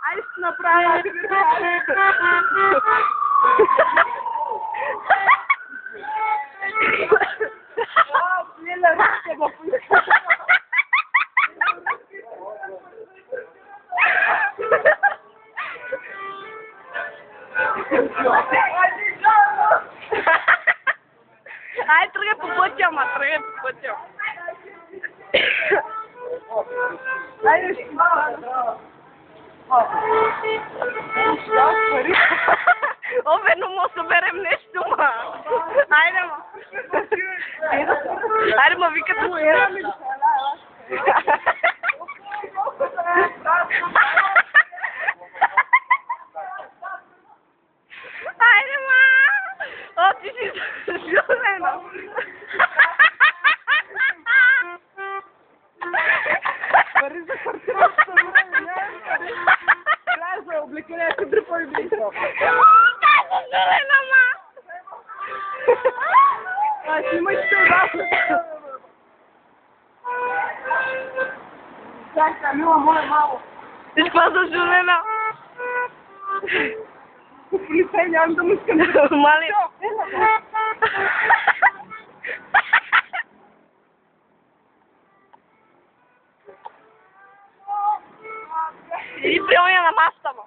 Ай, ще направя. Ай, тръгай по пътя, ма, тръгай по пътя. Айде, ще О, ведно му съберем нещо, ма. Айде, ма. Айде, ма, викате му ера ми. Айде, ма. О, ти си жулена. Пари за квартирата са време, трябва за облекление, ако дръпа и близо. Тази жулена, ма. Снимай ще удача. Чакай, мила моя мамо. Ти каква за жулена? Полицай, нямам да му искам да... Мали. Иди при оня на масата, ма.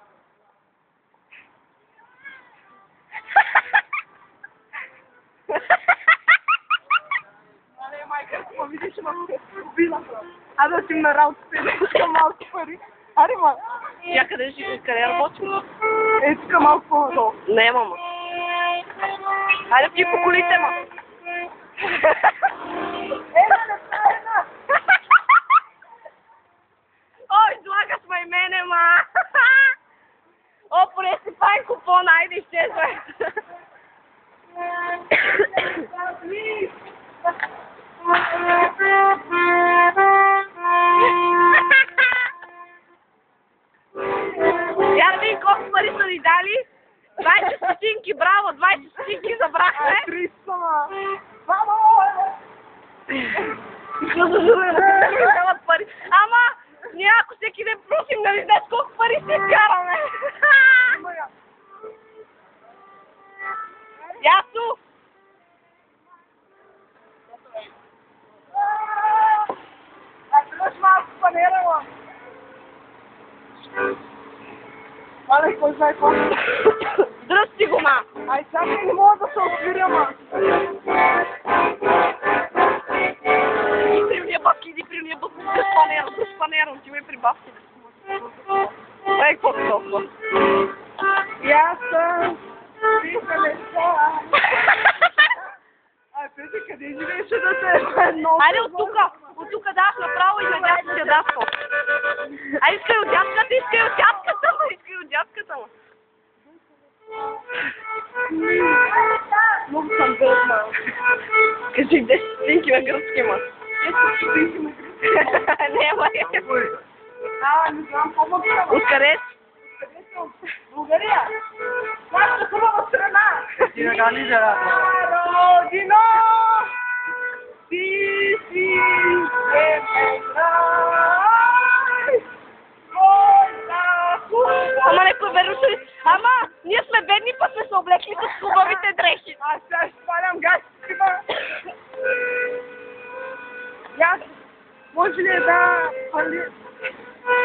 Мале, майка, ма видиш, ма се убила. А да си на работа, да искам малко пари. Аре, ма. Я къде работим? Е, тук малко по-надолу. Не, мама. Айде пи по колите, ма. О, излагаш ме и мене, ма. О, поне си пай купон, айде изчезвай. Я ви колко пари са ни дали? 20 стотинки, браво, 20 стотинки забрахме. 30 сама. Мамо! Що за журена? Не дават пари. Ама, ние ако всеки ден просим, нали знаеш колко пари ще изкараме? Ясно? Тръж малко панера, ма. Мале, кой знае какво? Дръсти го, ма. Ай, чакай, не мога да се отвиря, ма. Иди при уния бабки, дръж панера, отивай при бабки. Ей, какво ти толкова? И аз съм писане са. Ай, Петя, къде живееше да се едно? Айде от тука даш направо и на дядката даскал. Айде искай от дядката, искай от дядката, ма. Много съм бедна. Кажи 10 стотинки на гръцки, ма. 10 стотинки на гръцки. Не, ма. Не знам, по-мъкна. Откъде си? Къде съм? България. Нашата хубава страна. Ти на Гализера. Родино, ти си бедна. Ама не поверваш ли? Ама, ние сме бедни, път сме се облекли с хубавите дрехи. Аз сега ще спалям гащите, ма. Аз, може ли да пали?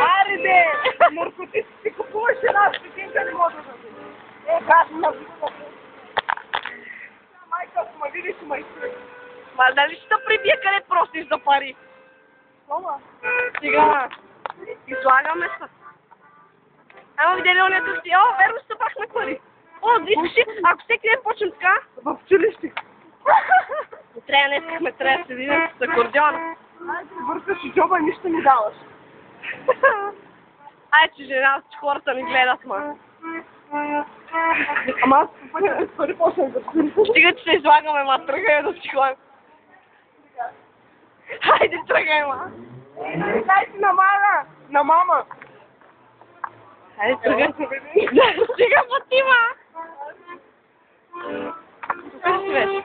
Аре, бе! Наркотици си купуваш една стотинка, не мога да дадеш. Гаш на вината. Майка, ма видиш, ма изпред. Ма дали ще те прибия къде просиш за пари? Тома? Сега, ма. Излагаме се. Ама видели онето си, о, верно ще събрахме пари. О, виждаш, ако всеки ден почнем така, В училище. трябва не искахме, трябва да се видим с акордеона. Айде, въркаш и джоба и нищо не даваш. Ай, че жена, че хората ми гледат, ма. Ама аз по пътя без пари почнах да спирам. Стига, че се излагаме, ма, тръгай да си ходим. Хайде, тръгай, ма. Дай си на мама! На мама! Хайде, тръгай. Да, стига пъти, ма. Тук си вече.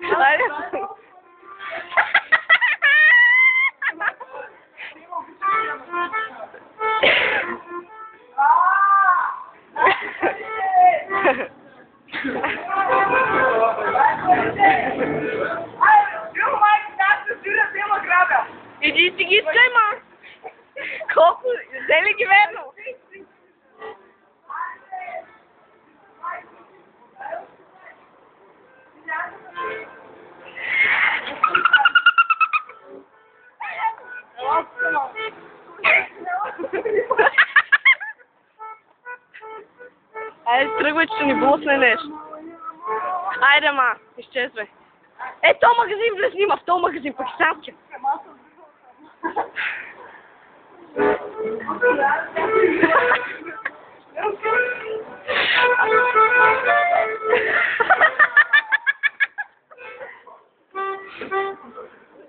Хайде. Иди си ги искай, ма! Колко? Взели ги верно! Айде, тръгвай, че ще ни блъсне нещо. Айде, ма, изчезвай. Е, този магазин влез снима, в този магазин, пакистански.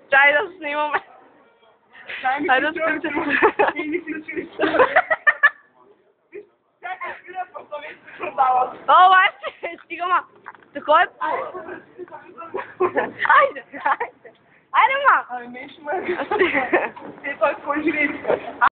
Чай да се снимаме. Айде да спите. О, баче, стига, ма. Такова е... Айде, айде. Айде, ма. Ами, не ще ме... Те той кой живее.